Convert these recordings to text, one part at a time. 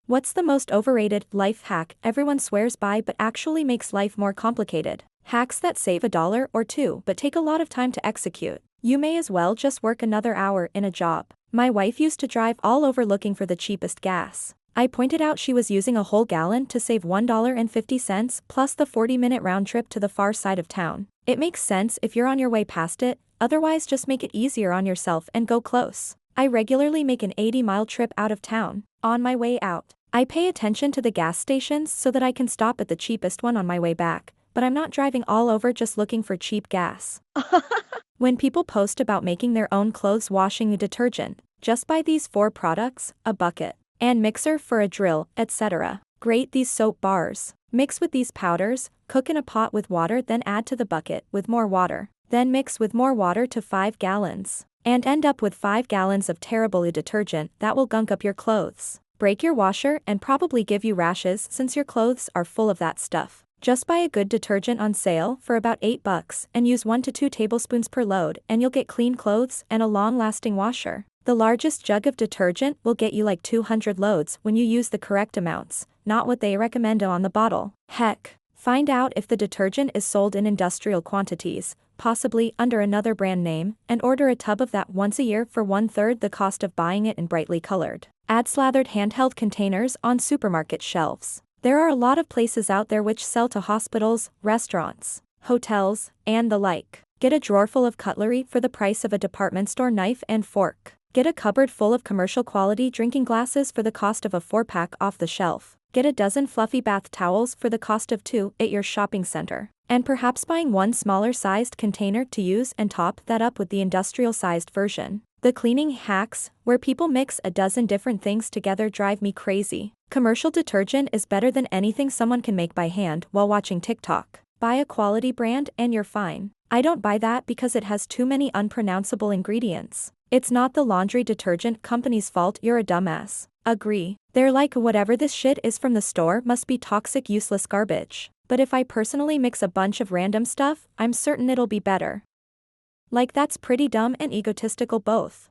What's the most overrated life hack everyone swears by but actually makes life more complicated? Hacks that save a dollar or two but take a lot of time to execute. You may as well just work another hour in a job. My wife used to drive all over looking for the cheapest gas. I pointed out she was using a whole gallon to save $1.50 plus the 40-minute round trip to the far side of town. It makes sense if you're on your way past it, otherwise just make it easier on yourself and go close. I regularly make an 80-mile trip out of town. On my way out, I pay attention to the gas stations so that I can stop at the cheapest one on my way back, but I'm not driving all over just looking for cheap gas. When people post about making their own clothes washing detergent, just buy these 4 products, a bucket, and mixer for a drill, etc. Grate these soap bars. Mix with these powders, cook in a pot with water, then add to the bucket with more water. Then mix with more water to 5 gallons. And end up with 5 gallons of terrible detergent that will gunk up your clothes, break your washer, and probably give you rashes since your clothes are full of that stuff. Just buy a good detergent on sale for about $8 and use 1 to 2 tablespoons per load and you'll get clean clothes and a long-lasting washer. The largest jug of detergent will get you like 200 loads when you use the correct amounts, not what they recommend on the bottle. Heck, find out if the detergent is sold in industrial quantities, possibly under another brand name, and order a tub of that once a year for 1/3 the cost of buying it in brightly colored. Add slathered handheld containers on supermarket shelves. There are a lot of places out there which sell to hospitals, restaurants, hotels, and the like. Get a drawer full of cutlery for the price of a department store knife and fork. Get a cupboard full of commercial quality drinking glasses for the cost of a 4-pack off the shelf. Get a dozen fluffy bath towels for the cost of 2 at your shopping center. And perhaps buying one smaller sized container to use and top that up with the industrial sized version. The cleaning hacks, where people mix a dozen different things together, drive me crazy. Commercial detergent is better than anything someone can make by hand while watching TikTok. Buy a quality brand and you're fine. I don't buy that because it has too many unpronounceable ingredients. It's not the laundry detergent company's fault you're a dumbass. Agree. They're like, whatever this shit is from the store must be toxic useless garbage. But if I personally mix a bunch of random stuff, I'm certain it'll be better. Like, that's pretty dumb and egotistical both.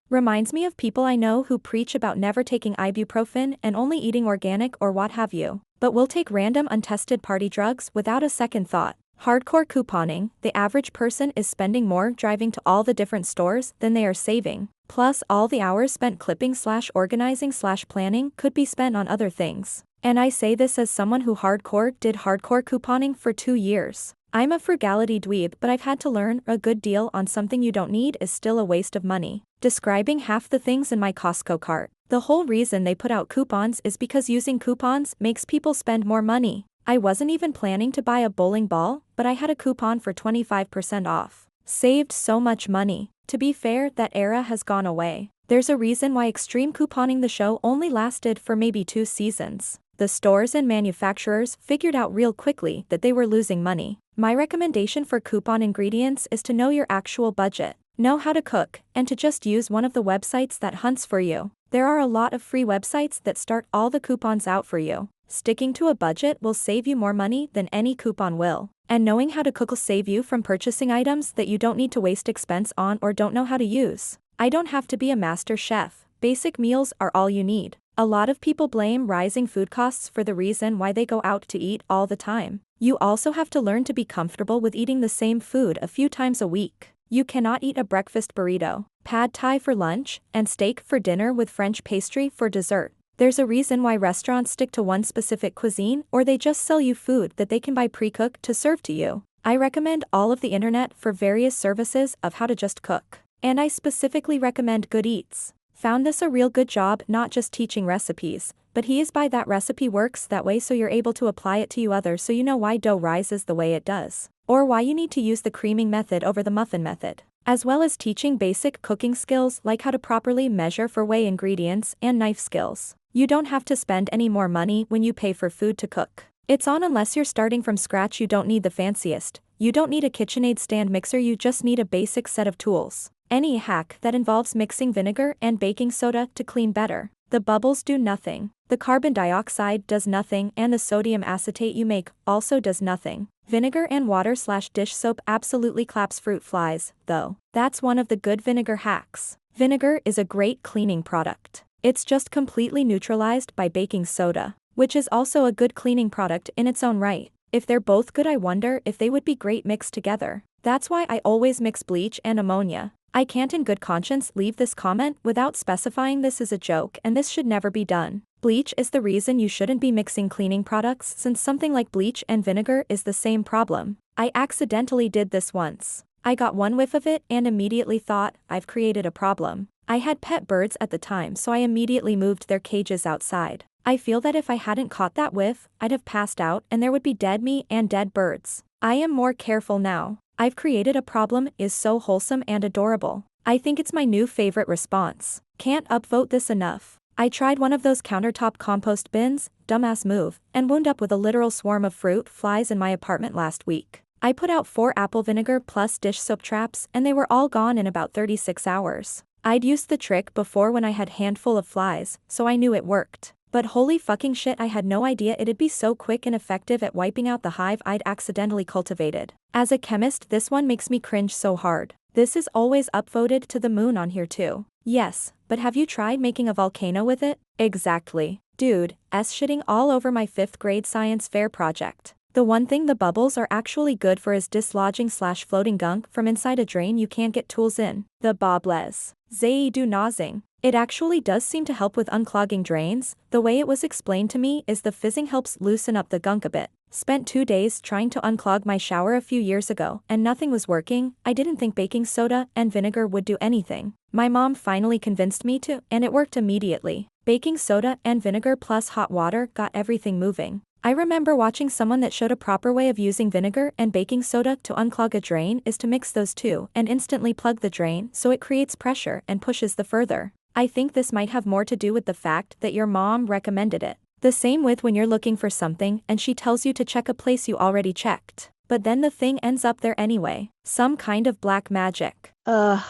Reminds me of people I know who preach about never taking ibuprofen and only eating organic or what have you, but will take random untested party drugs without a second thought. Hardcore couponing, the average person is spending more driving to all the different stores than they are saving. Plus all the hours spent clipping/organizing/planning could be spent on other things. And I say this as someone who did hardcore couponing for 2 years. I'm a frugality dweeb, but I've had to learn a good deal on something you don't need is still a waste of money. Describing half the things in my Costco cart. The whole reason they put out coupons is because using coupons makes people spend more money. I wasn't even planning to buy a bowling ball, but I had a coupon for 25% off. Saved so much money. To be fair, that era has gone away. There's a reason why extreme couponing the show only lasted for maybe 2 seasons. The stores and manufacturers figured out real quickly that they were losing money. My recommendation for coupon ingredients is to know your actual budget, know how to cook, and to just use one of the websites that hunts for you. There are a lot of free websites that start all the coupons out for you. Sticking to a budget will save you more money than any coupon will. And knowing how to cook will save you from purchasing items that you don't need to waste expense on or don't know how to use. I don't have to be a master chef. Basic meals are all you need. A lot of people blame rising food costs for the reason why they go out to eat all the time. You also have to learn to be comfortable with eating the same food a few times a week. You cannot eat a breakfast burrito, pad thai for lunch, and steak for dinner with French pastry for dessert. There's a reason why restaurants stick to one specific cuisine, or they just sell you food that they can buy pre-cooked to serve to you. I recommend all of the internet for various services of how to just cook. And I specifically recommend Good Eats. Found this a real good job, not just teaching recipes, but he is by that recipe works that way so you're able to apply it to you others so you know why dough rises the way it does. Or why you need to use the creaming method over the muffin method. As well as teaching basic cooking skills like how to properly measure for weigh ingredients and knife skills. You don't have to spend any more money when you pay for food to cook. It's on unless you're starting from scratch. You don't need the fanciest. You don't need a KitchenAid stand mixer, you just need a basic set of tools. Any hack that involves mixing vinegar and baking soda to clean better. The bubbles do nothing. The carbon dioxide does nothing, and the sodium acetate you make also does nothing. Vinegar and water/dish soap absolutely claps fruit flies, though. That's one of the good vinegar hacks. Vinegar is a great cleaning product. It's just completely neutralized by baking soda, which is also a good cleaning product in its own right. If they're both good, I wonder if they would be great mixed together. That's why I always mix bleach and ammonia. I can't in good conscience leave this comment without specifying this is a joke and this should never be done. Bleach is the reason you shouldn't be mixing cleaning products, since something like bleach and vinegar is the same problem. I accidentally did this once. I got one whiff of it and immediately thought, I've created a problem. I had pet birds at the time, so I immediately moved their cages outside. I feel that if I hadn't caught that whiff, I'd have passed out and there would be dead me and dead birds. I am more careful now. I've created a problem is so wholesome and adorable. I think it's my new favorite response. Can't upvote this enough. I tried one of those countertop compost bins, dumbass move, and wound up with a literal swarm of fruit flies in my apartment last week. I put out 4 apple vinegar plus dish soap traps and they were all gone in about 36 hours. I'd used the trick before when I had handful of flies, so I knew it worked. But holy fucking shit, I had no idea it'd be so quick and effective at wiping out the hive I'd accidentally cultivated. As a chemist, this one makes me cringe so hard. This is always upvoted to the moon on here too. Yes, but have you tried making a volcano with it? Exactly. Dude, shitting all over my 5th grade science fair project. The one thing the bubbles are actually good for is dislodging/floating gunk from inside a drain you can't get tools in. The Bobles. Zay do nosing. It actually does seem to help with unclogging drains. The way it was explained to me is the fizzing helps loosen up the gunk a bit. Spent 2 days trying to unclog my shower a few years ago and nothing was working. I didn't think baking soda and vinegar would do anything. My mom finally convinced me to, and it worked immediately. Baking soda and vinegar plus hot water got everything moving. I remember watching someone that showed a proper way of using vinegar and baking soda to unclog a drain is to mix those two and instantly plug the drain so it creates pressure and pushes the further. I think this might have more to do with the fact that your mom recommended it. The same with when you're looking for something and she tells you to check a place you already checked. But then the thing ends up there anyway. Some kind of black magic. Ugh.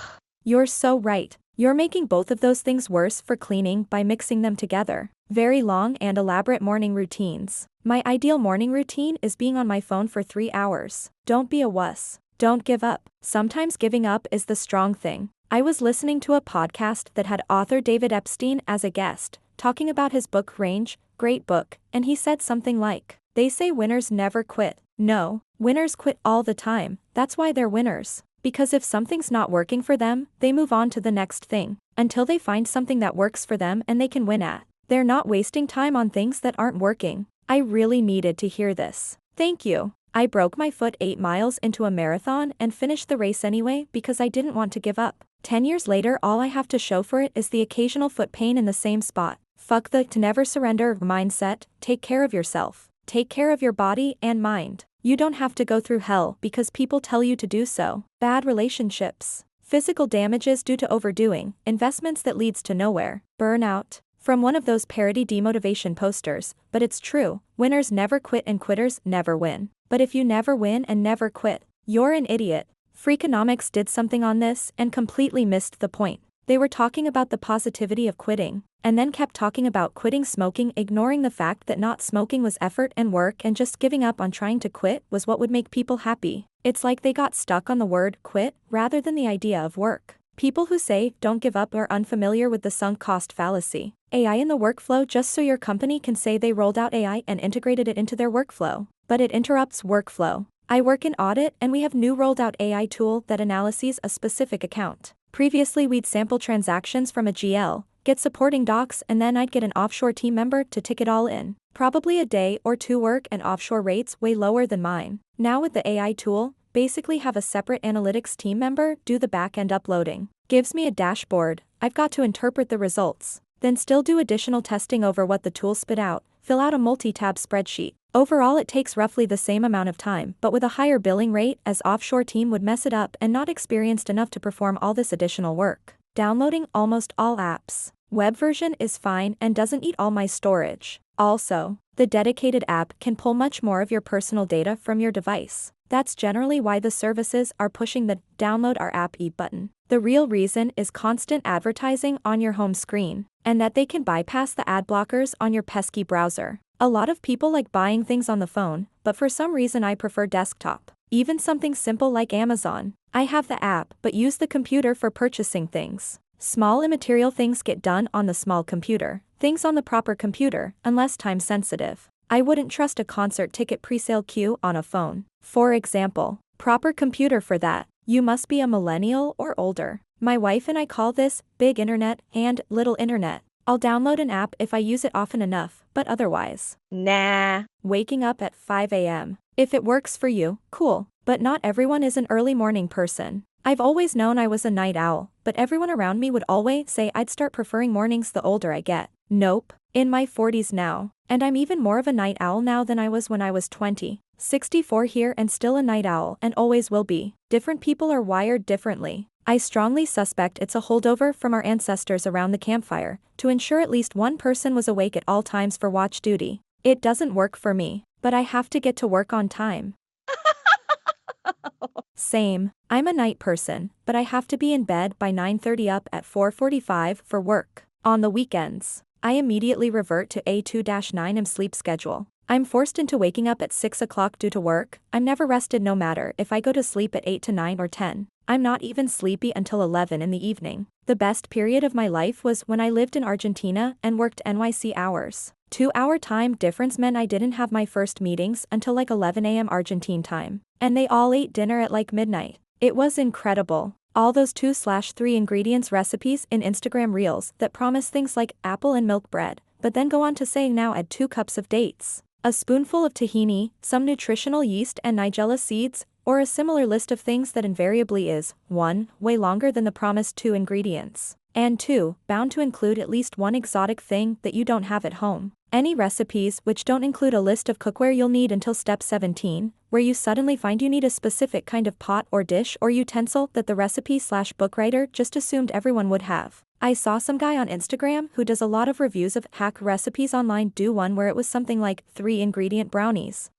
You're so right. You're making both of those things worse for cleaning by mixing them together. Very long and elaborate morning routines. My ideal morning routine is being on my phone for 3 hours. Don't be a wuss. Don't give up. Sometimes giving up is the strong thing. I was listening to a podcast that had author David Epstein as a guest, talking about his book Range, great book, and he said something like, "They say winners never quit." No, winners quit all the time. That's why they're winners. Because if something's not working for them, they move on to the next thing, until they find something that works for them and they can win at. They're not wasting time on things that aren't working. I really needed to hear this. Thank you. I broke my foot 8 miles into a marathon and finished the race anyway because I didn't want to give up. 10 years later, all I have to show for it is the occasional foot pain in the same spot. Fuck the to never surrender mindset. Take care of yourself. Take care of your body and mind. You don't have to go through hell because people tell you to do so. Bad relationships. Physical damages due to overdoing. Investments that leads to nowhere. Burnout. From one of those parody demotivation posters, but it's true. Winners never quit and quitters never win. But if you never win and never quit, you're an idiot. Freakonomics did something on this and completely missed the point. They were talking about the positivity of quitting, and then kept talking about quitting smoking, ignoring the fact that not smoking was effort and work and just giving up on trying to quit was what would make people happy. It's like they got stuck on the word quit rather than the idea of work. People who say don't give up are unfamiliar with the sunk cost fallacy. AI in the workflow just so your company can say they rolled out AI and integrated it into their workflow. But it interrupts workflow. I work in audit and we have new rolled out AI tool that analyzes a specific account. Previously we'd sample transactions from a GL, get supporting docs and then I'd get an offshore team member to tick it all in. Probably a day or 2 work and offshore rates way lower than mine. Now with the AI tool, basically have a separate analytics team member do the back-end uploading. Gives me a dashboard, I've got to interpret the results. Then still do additional testing over what the tool spit out, fill out a multi-tab spreadsheet. Overall it takes roughly the same amount of time but with a higher billing rate as offshore team would mess it up and not experienced enough to perform all this additional work. Downloading almost all apps. Web version is fine and doesn't eat all my storage. Also, the dedicated app can pull much more of your personal data from your device. That's generally why the services are pushing the download our app button. The real reason is constant advertising on your home screen, and that they can bypass the ad blockers on your pesky browser. A lot of people like buying things on the phone, but for some reason I prefer desktop. Even something simple like Amazon. I have the app but use the computer for purchasing things. Small immaterial things get done on the small computer, things on the proper computer, unless time sensitive. I wouldn't trust a concert ticket presale queue on a phone. For example, proper computer for that. You must be a millennial or older. My wife and I call this big internet and little internet. I'll download an app if I use it often enough, but otherwise, nah. Waking up at 5 a.m. If it works for you, cool, but not everyone is an early morning person. I've always known I was a night owl, but everyone around me would always say I'd start preferring mornings the older I get. Nope. In my 40s now, and I'm even more of a night owl now than I was when I was 20. 64 here and still a night owl and always will be. Different people are wired differently. I strongly suspect it's a holdover from our ancestors around the campfire, to ensure at least one person was awake at all times for watch duty. It doesn't work for me, but I have to get to work on time. Same. I'm a night person, but I have to be in bed by 9:30 up at 4:45 for work. On the weekends, I immediately revert to a 2-9 am sleep schedule. I'm forced into waking up at 6 o'clock due to work. I'm never rested no matter if I go to sleep at 8 to 9 or 10. I'm not even sleepy until 11 in the evening. The best period of my life was when I lived in Argentina and worked NYC hours. 2-hour time difference meant I didn't have my first meetings until like 11 a.m. Argentine time. And they all ate dinner at like midnight. It was incredible. All those 2/3 ingredients recipes in Instagram reels that promise things like apple and milk bread, but then go on to say now add 2 cups of dates, a spoonful of tahini, some nutritional yeast and nigella seeds, or a similar list of things that invariably is, 1, way longer than the promised 2 ingredients, and 2, bound to include at least one exotic thing that you don't have at home. Any recipes which don't include a list of cookware you'll need until step 17, where you suddenly find you need a specific kind of pot or dish or utensil that the recipe/book writer just assumed everyone would have. I saw some guy on Instagram who does a lot of reviews of hack recipes online do one where it was something like 3 ingredient brownies.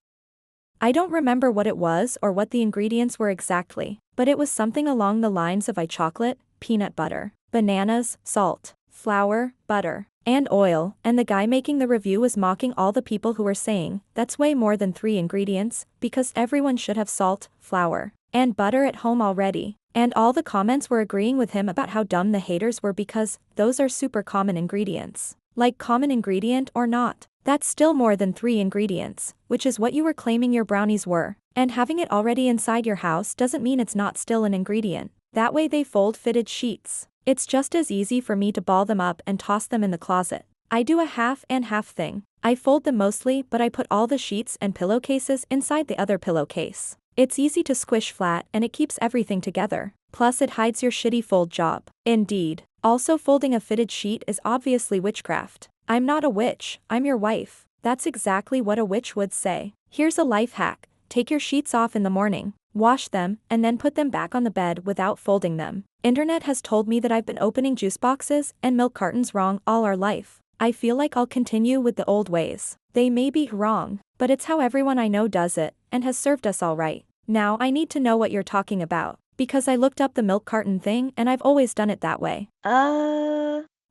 I don't remember what it was or what the ingredients were exactly, but it was something along the lines of chocolate, peanut butter, bananas, salt, flour, butter, and oil, and the guy making the review was mocking all the people who were saying, that's way more than 3 ingredients, because everyone should have salt, flour, and butter at home already. And all the comments were agreeing with him about how dumb the haters were because those are super common ingredients. Like common ingredient or not, that's still more than 3 ingredients, which is what you were claiming your brownies were. And having it already inside your house doesn't mean it's not still an ingredient. That way they fold fitted sheets. It's just as easy for me to ball them up and toss them in the closet. I do a half and half thing. I fold them mostly, but I put all the sheets and pillowcases inside the other pillowcase. It's easy to squish flat and it keeps everything together. Plus it hides your shitty fold job. Indeed. Also, folding a fitted sheet is obviously witchcraft. I'm not a witch, I'm your wife. That's exactly what a witch would say. Here's a life hack. Take your sheets off in the morning, wash them, and then put them back on the bed without folding them. Internet has told me that I've been opening juice boxes and milk cartons wrong all our life. I feel like I'll continue with the old ways. They may be wrong, but it's how everyone I know does it, and has served us all right. Now I need to know what you're talking about, because I looked up the milk carton thing and I've always done it that way.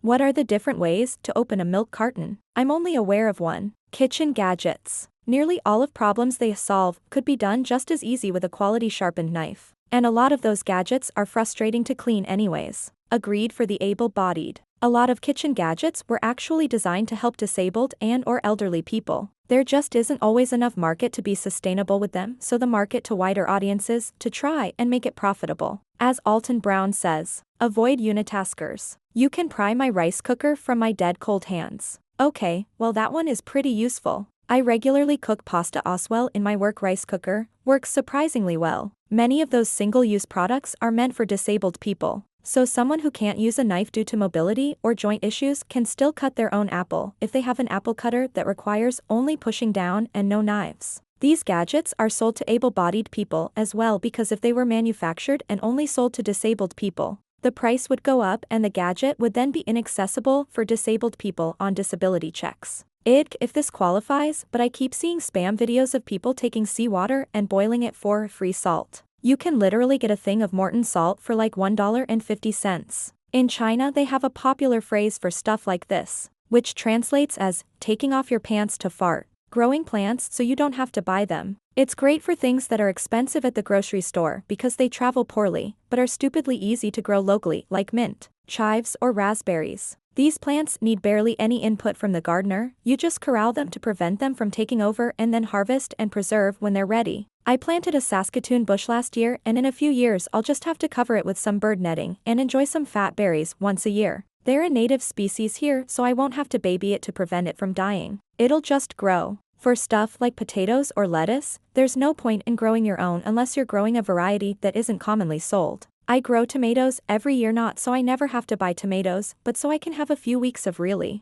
What are the different ways to open a milk carton? I'm only aware of one. Kitchen gadgets. Nearly all of problems they solve could be done just as easy with a quality sharpened knife. And a lot of those gadgets are frustrating to clean anyways. Agreed for the able-bodied. A lot of kitchen gadgets were actually designed to help disabled and/or elderly people. There just isn't always enough market to be sustainable with them, so the market to wider audiences to try and make it profitable. As Alton Brown says, avoid unitaskers. You can pry my rice cooker from my dead cold hands. Okay, well that one is pretty useful. I regularly cook pasta Oswell in my work rice cooker, works surprisingly well. Many of those single-use products are meant for disabled people. So someone who can't use a knife due to mobility or joint issues can still cut their own apple if they have an apple cutter that requires only pushing down and no knives. These gadgets are sold to able-bodied people as well because if they were manufactured and only sold to disabled people, the price would go up and the gadget would then be inaccessible for disabled people on disability checks. If this qualifies, but I keep seeing spam videos of people taking seawater and boiling it for free salt. You can literally get a thing of Morton salt for like $1.50. In China they have a popular phrase for stuff like this, which translates as, taking off your pants to fart. Growing plants so you don't have to buy them. It's great for things that are expensive at the grocery store because they travel poorly, but are stupidly easy to grow locally, like mint. chives, or raspberries. These plants need barely any input from the gardener, you just corral them to prevent them from taking over and then harvest and preserve when they're ready. I planted a Saskatoon bush last year, and in a few years I'll just have to cover it with some bird netting and enjoy some fat berries once a year. They're a native species here, so I won't have to baby it to prevent it from dying. It'll just grow. For stuff like potatoes or lettuce, there's no point in growing your own unless you're growing a variety that isn't commonly sold. I grow tomatoes every year, not so I never have to buy tomatoes, but so I can have a few weeks of really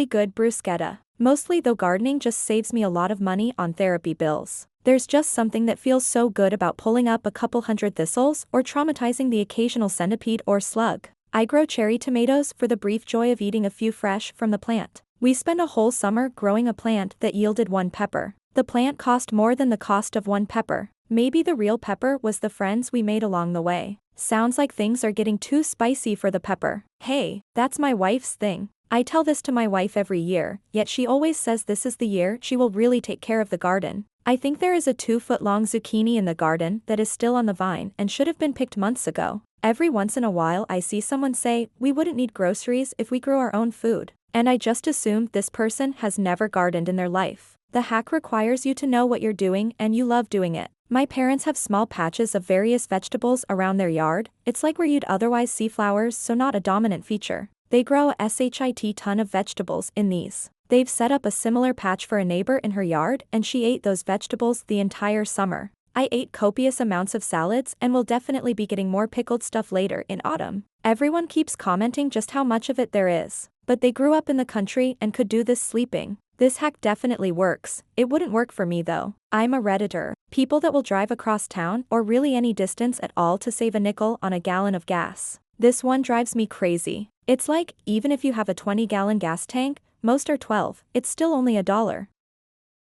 good bruschetta. Mostly though, gardening just saves me a lot of money on therapy bills. There's just something that feels so good about pulling up a couple hundred thistles or traumatizing the occasional centipede or slug. I grow cherry tomatoes for the brief joy of eating a few fresh from the plant. We spent a whole summer growing a plant that yielded one pepper. The plant cost more than the cost of one pepper. Maybe the real pepper was the friends we made along the way. Sounds like things are getting too spicy for the pepper. Hey, that's my wife's thing. I tell this to my wife every year, yet she always says this is the year she will really take care of the garden. I think there is a 2-foot-long zucchini in the garden that is still on the vine and should have been picked months ago. Every once in a while I see someone say, we wouldn't need groceries if we grew our own food. And I just assumed this person has never gardened in their life. The hack requires you to know what you're doing and you love doing it. My parents have small patches of various vegetables around their yard. It's like where you'd otherwise see flowers, so not a dominant feature. They grow a shit ton of vegetables in these. They've set up a similar patch for a neighbor in her yard, and she ate those vegetables the entire summer. I ate copious amounts of salads and will definitely be getting more pickled stuff later in autumn. Everyone keeps commenting just how much of it there is. But they grew up in the country and could do this sleeping. This hack definitely works. It wouldn't work for me though. I'm a Redditor. People that will drive across town or really any distance at all to save a nickel on a gallon of gas. This one drives me crazy. It's like, even if you have a 20-gallon gas tank, most are 12, it's still only $1.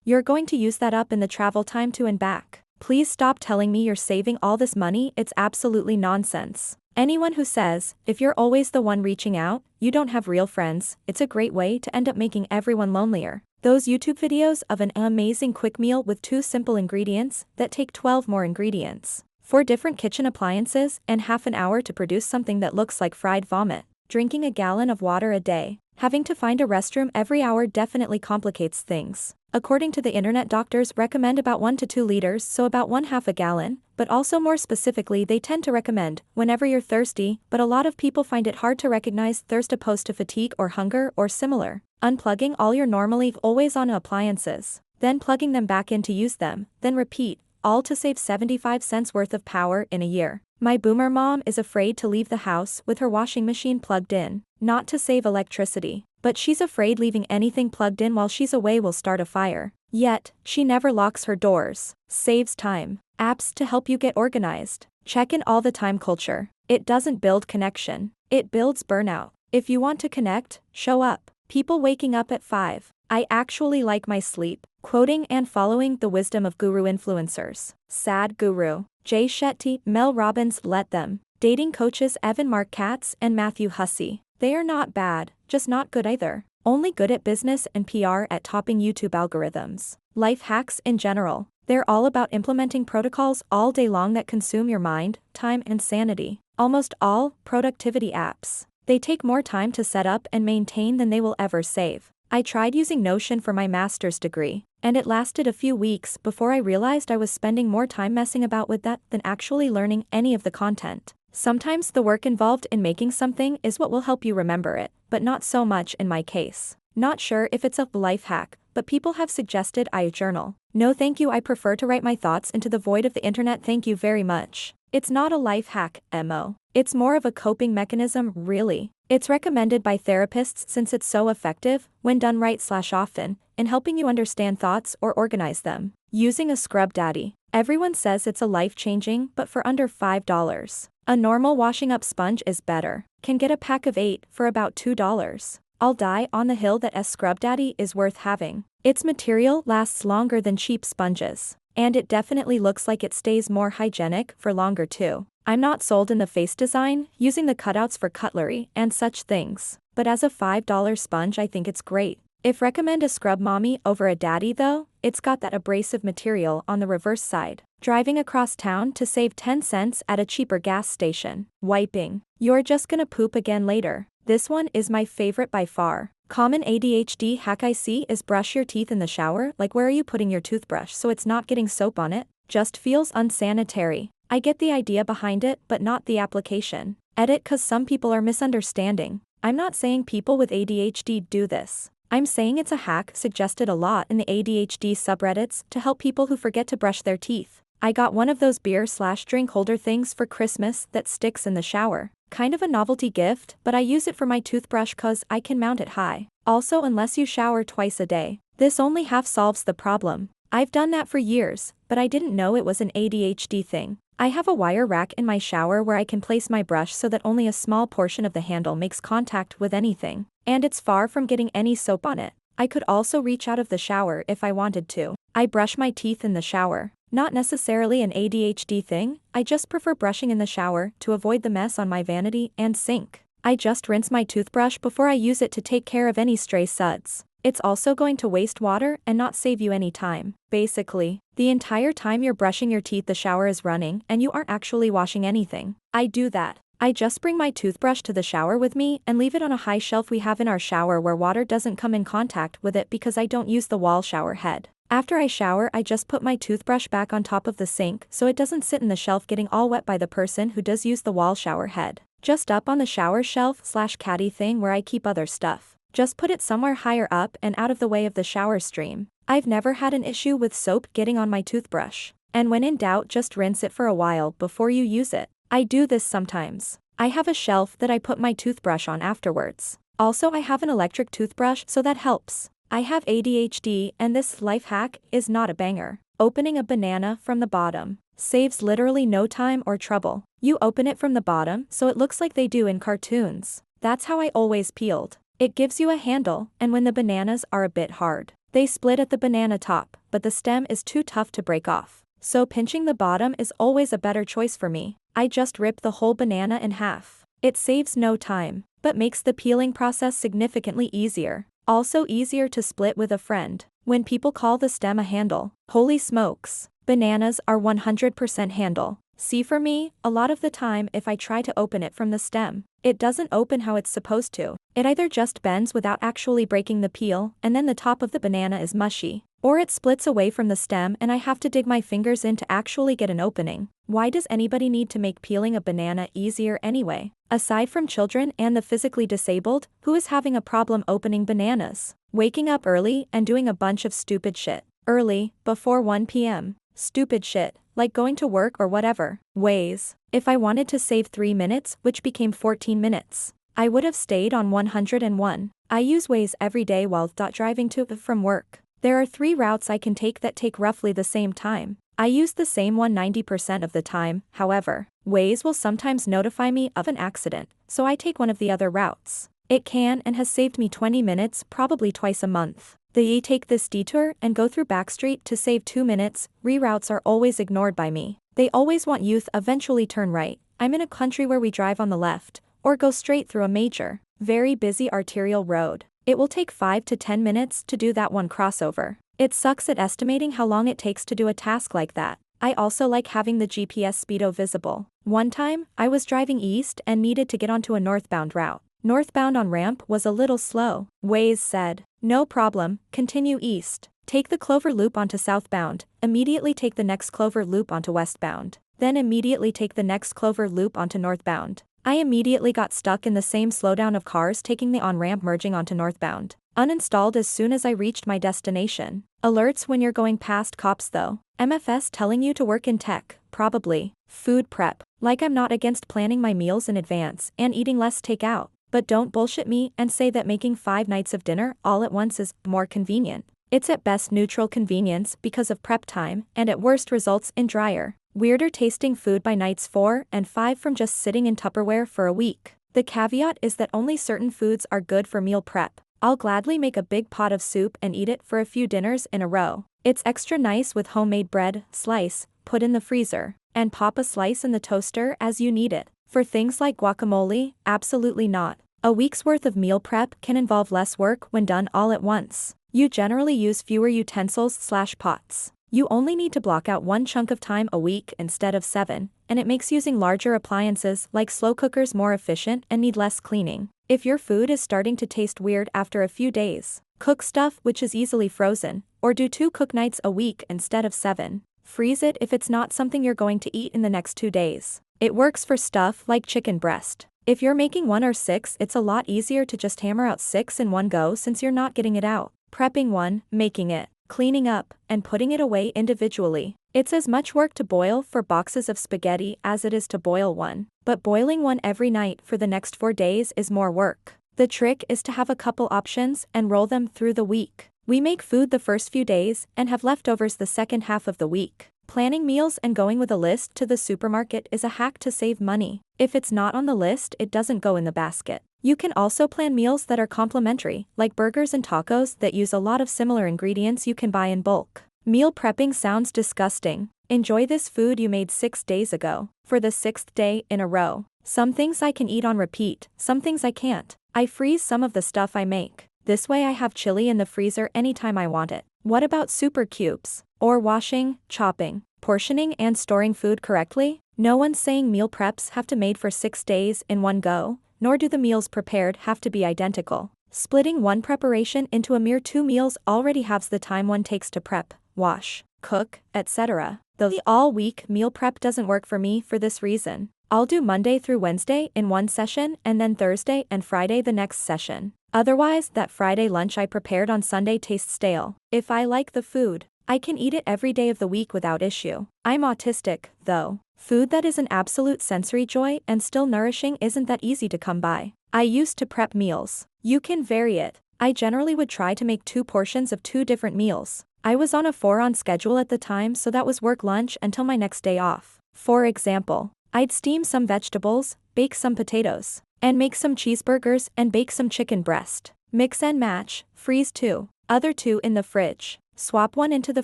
You're going to use that up in the travel time to and back. Please stop telling me you're saving all this money, it's absolutely nonsense. Anyone who says, if you're always the one reaching out, you don't have real friends, it's a great way to end up making everyone lonelier. Those YouTube videos of an amazing quick meal with 2 simple ingredients that take 12 more ingredients, 4 different kitchen appliances, and half an hour to produce something that looks like fried vomit. Drinking a gallon of water a day. Having to find a restroom every hour definitely complicates things. According to the internet, doctors recommend about 1 to 2 liters, so about 1/2 gallon, but also more specifically they tend to recommend whenever you're thirsty, but a lot of people find it hard to recognize thirst opposed to fatigue or hunger or similar. Unplugging all your normally always on appliances, then plugging them back in to use them, then repeat, all to save 75 cents worth of power in a year. My boomer mom is afraid to leave the house with her washing machine plugged in, not to save electricity, but she's afraid leaving anything plugged in while she's away will start a fire. Yet, she never locks her doors. Saves time. Apps to help you get organized. Check in all the time culture. It doesn't build connection. It builds burnout. If you want to connect, show up. People waking up at 5. I actually like my sleep. Quoting and following the wisdom of guru influencers. Sad Guru. Jay Shetty, Mel Robbins, Let Them. Dating coaches Evan Mark Katz and Matthew Hussey. They are not bad, just not good either. Only good at business and PR at topping YouTube algorithms. Life hacks in general. They're all about implementing protocols all day long that consume your mind, time and sanity. Almost all productivity apps. They take more time to set up and maintain than they will ever save. I tried using Notion for my master's degree, and it lasted a few weeks before I realized I was spending more time messing about with that than actually learning any of the content. Sometimes the work involved in making something is what will help you remember it, but not so much in my case. Not sure if it's a life hack, but people have suggested I journal. No thank you, I prefer to write my thoughts into the void of the internet, thank you very much. It's not a life hack, MO. It's more of a coping mechanism, really. It's recommended by therapists since it's so effective, when done right/often, in helping you understand thoughts or organize them. Using a scrub daddy. Everyone says it's a life-changing, but for under $5. A normal washing up sponge is better. Can get a pack of 8 for about $2. I'll die on the hill that a scrub daddy is worth having. Its material lasts longer than cheap sponges. And it definitely looks like it stays more hygienic for longer too. I'm not sold in the face design, using the cutouts for cutlery and such things, but as a $5 sponge I think it's great. If recommend a scrub mommy over a daddy though, it's got that abrasive material on the reverse side. Driving across town to save 10 cents at a cheaper gas station. Wiping. You're just gonna poop again later. This one is my favorite by far. Common ADHD hack I see is brush your teeth in the shower. Like, where are you putting your toothbrush so it's not getting soap on it? Just feels unsanitary. I get the idea behind it, but not the application. Edit, cause some people are misunderstanding. I'm not saying people with ADHD do this. I'm saying it's a hack suggested a lot in the ADHD subreddits to help people who forget to brush their teeth. I got one of those beer/drink holder things for Christmas that sticks in the shower. Kind of a novelty gift, but I use it for my toothbrush cause I can mount it high. Also, unless you shower twice a day, this only half solves the problem. I've done that for years, but I didn't know it was an ADHD thing. I have a wire rack in my shower where I can place my brush so that only a small portion of the handle makes contact with anything, and it's far from getting any soap on it. I could also reach out of the shower if I wanted to. I brush my teeth in the shower. Not necessarily an ADHD thing, I just prefer brushing in the shower to avoid the mess on my vanity and sink. I just rinse my toothbrush before I use it to take care of any stray suds. It's also going to waste water and not save you any time. Basically, the entire time you're brushing your teeth the shower is running and you aren't actually washing anything. I do that. I just bring my toothbrush to the shower with me and leave it on a high shelf we have in our shower where water doesn't come in contact with it because I don't use the wall shower head. After I shower, I just put my toothbrush back on top of the sink so it doesn't sit in the shelf getting all wet by the person who does use the wall shower head. Just up on the shower shelf/caddy thing where I keep other stuff. Just put it somewhere higher up and out of the way of the shower stream. I've never had an issue with soap getting on my toothbrush. And when in doubt, just rinse it for a while before you use it. I do this sometimes. I have a shelf that I put my toothbrush on afterwards. Also, I have an electric toothbrush, so that helps. I have ADHD and this life hack is not a banger. Opening a banana from the bottom saves literally no time or trouble. You open it from the bottom so it looks like they do in cartoons. That's how I always peeled. It gives you a handle, and when the bananas are a bit hard, they split at the banana top, but the stem is too tough to break off. So pinching the bottom is always a better choice for me. I just rip the whole banana in half. It saves no time, but makes the peeling process significantly easier. Also easier to split with a friend. When people call the stem a handle, holy smokes, bananas are 100% handle. See, for me, a lot of the time if I try to open it from the stem, it doesn't open how it's supposed to. It either just bends without actually breaking the peel, and then the top of the banana is mushy, or it splits away from the stem and I have to dig my fingers in to actually get an opening. Why does anybody need to make peeling a banana easier anyway? Aside from children and the physically disabled, who is having a problem opening bananas? Waking up early and doing a bunch of stupid shit. Early, before 1 p.m. Stupid shit, like going to work or whatever. Ways. If I wanted to save 3 minutes, which became 14 minutes, I would have stayed on 101. I use Waze every day while driving to from work. There are 3 routes I can take that take roughly the same time. I use the same one 90% of the time, however. Waze will sometimes notify me of an accident, so I take one of the other routes. It can and has saved me 20 minutes probably twice a month. They take this detour and go through Backstreet to save 2 minutes. Reroutes are always ignored by me. They always want youth eventually turn right. I'm in a country where we drive on the left, or go straight through a major, very busy arterial road. It will take 5 to 10 minutes to do that one crossover. It sucks at estimating how long it takes to do a task like that. I also like having the GPS speedo visible. One time, I was driving east and needed to get onto a northbound route. Northbound on ramp was a little slow. Waze said, "No problem, continue east. Take the Clover Loop onto southbound, immediately take the next Clover Loop onto westbound, then immediately take the next Clover Loop onto northbound." I immediately got stuck in the same slowdown of cars taking the on-ramp merging onto northbound. Uninstalled as soon as I reached my destination. Alerts when you're going past cops though. MFS telling you to work in tech, probably. Food prep. Like, I'm not against planning my meals in advance and eating less takeout. But don't bullshit me and say that making 5 nights of dinner all at once is more convenient. It's at best neutral convenience because of prep time, and at worst results in drier, weirder tasting food by nights 4 and 5 from just sitting in Tupperware for a week. The caveat is that only certain foods are good for meal prep. I'll gladly make a big pot of soup and eat it for a few dinners in a row. It's extra nice with homemade bread, slice, put in the freezer, and pop a slice in the toaster as you need it. For things like guacamole, absolutely not. A week's worth of meal prep can involve less work when done all at once. You generally use fewer utensils/pots. You only need to block out one chunk of time a week instead of 7, and it makes using larger appliances like slow cookers more efficient and need less cleaning. If your food is starting to taste weird after a few days, cook stuff which is easily frozen, or do 2 cook nights a week instead of 7. Freeze it if it's not something you're going to eat in the next 2 days. It works for stuff like chicken breast. If you're making 1 or 6, it's a lot easier to just hammer out 6 in one go since you're not getting it out. Prepping 1, making it, cleaning up, and putting it away individually. It's as much work to boil 4 boxes of spaghetti as it is to boil 1, but boiling 1 every night for the next 4 days is more work. The trick is to have a couple options and roll them through the week. We make food the first few days and have leftovers the second half of the week. Planning meals and going with a list to the supermarket is a hack to save money. If it's not on the list, it doesn't go in the basket. You can also plan meals that are complementary, like burgers and tacos that use a lot of similar ingredients you can buy in bulk. Meal prepping sounds disgusting. Enjoy this food you made 6 days ago, for the 6th day in a row. Some things I can eat on repeat, some things I can't. I freeze some of the stuff I make. This way I have chili in the freezer anytime I want it. What about super cubes? Or washing, chopping, portioning and storing food correctly? No one's saying meal preps have to made for 6 days in one go, nor do the meals prepared have to be identical. Splitting one preparation into a mere 2 meals already halves the time one takes to prep, wash, cook, etc. The all-week meal prep doesn't work for me for this reason. I'll do Monday through Wednesday in one session and then Thursday and Friday the next session. Otherwise, that Friday lunch I prepared on Sunday tastes stale. If I like the food, I can eat it every day of the week without issue. I'm autistic, though. Food that is an absolute sensory joy and still nourishing isn't that easy to come by. I used to prep meals. You can vary it. I generally would try to make 2 portions of 2 different meals. I was on a 4-on schedule at the time, so that was work lunch until my next day off. For example, I'd steam some vegetables, bake some potatoes, and make some cheeseburgers and bake some chicken breast. Mix and match, freeze 2. Other 2 in the fridge. Swap 1 into the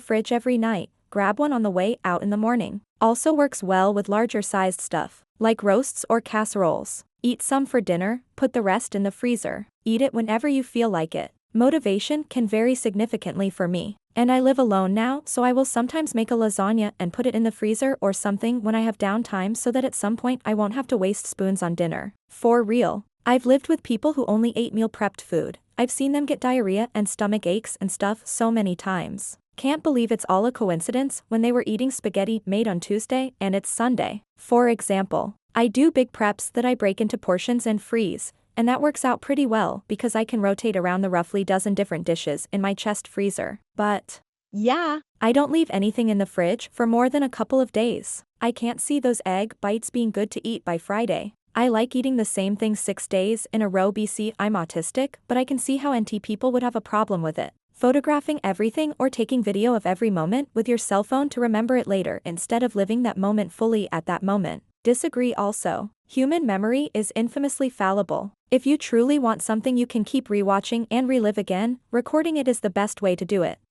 fridge every night, grab 1 on the way out in the morning. Also works well with larger sized stuff, like roasts or casseroles. Eat some for dinner, put the rest in the freezer. Eat it whenever you feel like it. Motivation can vary significantly for me. And I live alone now, so I will sometimes make a lasagna and put it in the freezer or something when I have downtime so that at some point I won't have to waste spoons on dinner. For real. I've lived with people who only ate meal prepped food. I've seen them get diarrhea and stomach aches and stuff so many times. Can't believe it's all a coincidence when they were eating spaghetti made on Tuesday and it's Sunday. For example, I do big preps that I break into portions and freeze, and that works out pretty well because I can rotate around the roughly dozen different dishes in my chest freezer. But yeah, I don't leave anything in the fridge for more than a couple of days. I can't see those egg bites being good to eat by Friday. I like eating the same thing 6 days in a row. I'm autistic, but I can see how NT people would have a problem with it. Photographing everything or taking video of every moment with your cell phone to remember it later instead of living that moment fully at that moment. Disagree also. Human memory is infamously fallible. If you truly want something you can keep rewatching and relive again, recording it is the best way to do it.